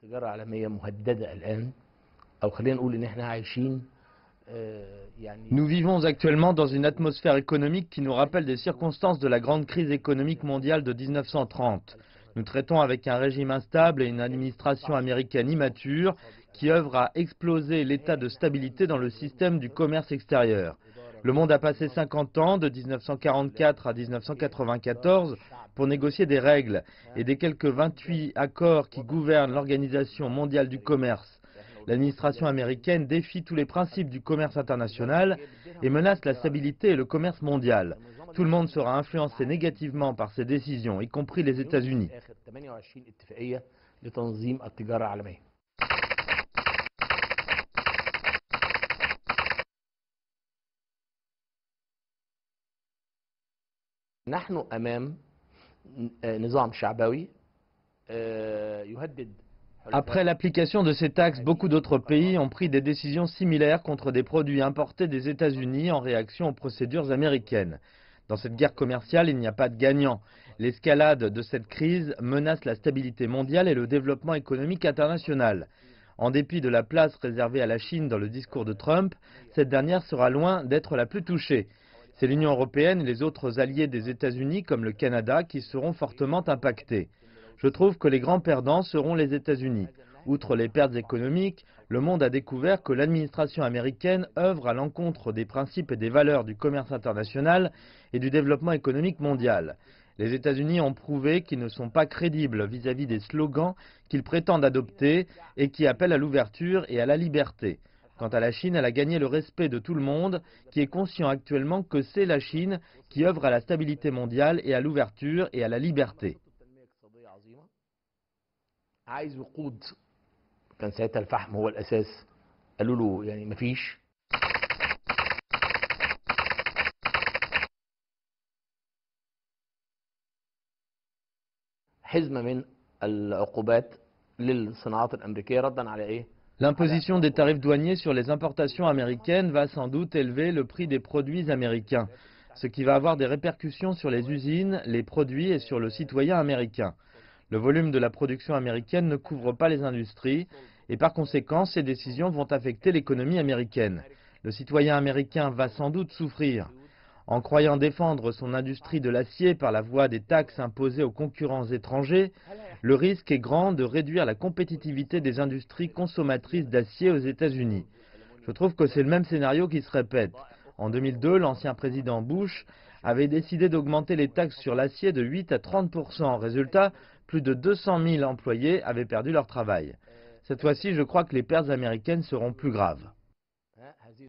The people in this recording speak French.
التجارة العالمية مهددة الآن أو خلينا نقول إن إحنا عايشين Nous vivons actuellement dans une atmosphère économique qui nous rappelle des circonstances de la grande crise économique mondiale de 1930. Nous traitons avec un régime instable et une administration américaine immature qui œuvre à exploser l'état de stabilité dans le système du commerce extérieur. Le monde a passé 50 ans, de 1944 à 1994, pour négocier des règles et des quelques 28 accords qui gouvernent l'Organisation mondiale du commerce. L'administration américaine défie tous les principes du commerce international et menace la stabilité et le commerce mondial. Tout le monde sera influencé négativement par ces décisions, y compris les États-Unis. نحن أمام نظام شعبوي يهدد. Après l'application de ces taxes, beaucoup d'autres pays ont pris des décisions similaires contre des produits importés des États-Unis en réaction aux procédures américaines. Dans cette guerre commerciale, il n'y a pas de gagnant. L'escalade de cette crise menace la stabilité mondiale et le développement économique international. En dépit de la place réservée à la Chine dans le discours de Trump, cette dernière sera loin d'être la plus touchée. C'est l'Union européenne et les autres alliés des États-Unis, comme le Canada, qui seront fortement impactés. Je trouve que les grands perdants seront les États-Unis. Outre les pertes économiques, le monde a découvert que l'administration américaine œuvre à l'encontre des principes et des valeurs du commerce international et du développement économique mondial. Les États-Unis ont prouvé qu'ils ne sont pas crédibles vis-à-vis des slogans qu'ils prétendent adopter et qui appellent à l'ouverture et à la liberté. Quant à la Chine, elle a gagné le respect de tout le monde, qui est conscient actuellement que c'est la Chine qui œuvre à la stabilité mondiale et à l'ouverture et à la liberté. عايز وقود كان ساعتها الفحم هو الأساس قالوا له يعني مفيش حزمة من العقوبات للصناعات الأمريكية ردا على إيه؟ L'imposition des tarifs douaniers sur les importations américaines va sans doute élever le prix des produits américains, ce qui va avoir des répercussions sur les usines, les produits et sur le citoyen américain. Le volume de la production américaine ne couvre pas les industries et par conséquent, ces décisions vont affecter l'économie américaine. Le citoyen américain va sans doute souffrir. En croyant défendre son industrie de l'acier par la voie des taxes imposées aux concurrents étrangers, le risque est grand de réduire la compétitivité des industries consommatrices d'acier aux États-Unis. Je trouve que c'est le même scénario qui se répète. En 2002, l'ancien président Bush avait décidé d'augmenter les taxes sur l'acier de 8 à 30%. Résultat, plus de 200 000 employés avaient perdu leur travail. Cette fois-ci, je crois que les pertes américaines seront plus graves.